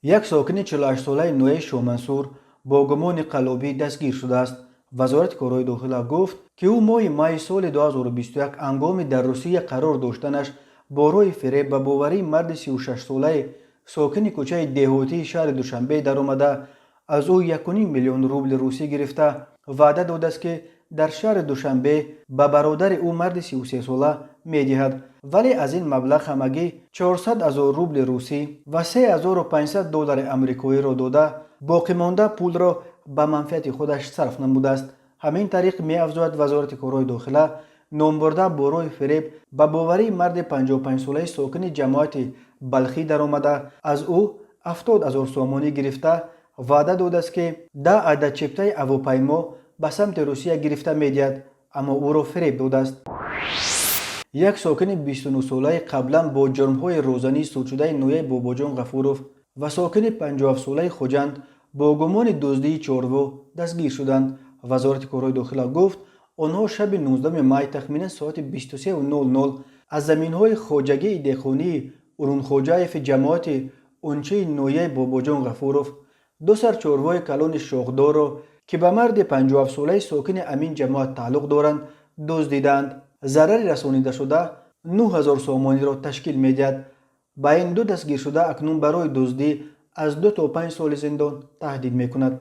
یک ساکن 48 ساله نوعی شومنصور با گمان قلابی دستگیر شده است. وزارت کارهای داخله گفت که او ماه مای سال 2021 هنگام در روسیه قرار داشتنش با روی فریب به باوری مرد 36 ساله ساکن کوچه دهاتی شهر دوشنبه در آمده از او 1.5 میلیون روبل روسی گرفته وعده داده است که در شهر دوشنبه به برادر او مرد 33 ساله میدهد، ولی از این مبلغ همگی 400,000 روبل روسی و 3500 دلار امریکایی را داده باقی مانده پول را به منفعت خودش صرف نموده است. همین طریق می افزاید وزارت کارهای داخله نام برده با روی فریب به باوری مرد 55 ساله ساکن جماعت بلخی در آمده از او 70,000 سومانی گرفته وعده داده است که 10 عدد چپتای هواپیما به سمت روسیه گرفته می‌دهد، اما او را فریب داده است. یک ساکن 29 ساله قبلا با جرم‌های روزانه‌ای سود شده نوعی باباجان غفوروف و ساکن 57 ساله خوجند با گمان دزدی چاروا دستگیر شدند. وزارت کارهای داخله گفت آنها شب 19 مای تخمینا ساعت 23:00 از زمین‌های خواجگی دهقانی ارون خوجایف جماعت اونچه نوعی باباجان غفوروف دو سر چاروای کلان شاخدار را که به مرد 57 ساله ساکن امین جماعت تعلق دارند دزدیدند. ضرر رسانیده شده 9000 سومانی را تشکیل می‌دهد. با این دو دستگیر شده اکنون برای دزدی از 2 تا 5 سال زندان تهدید می‌کند.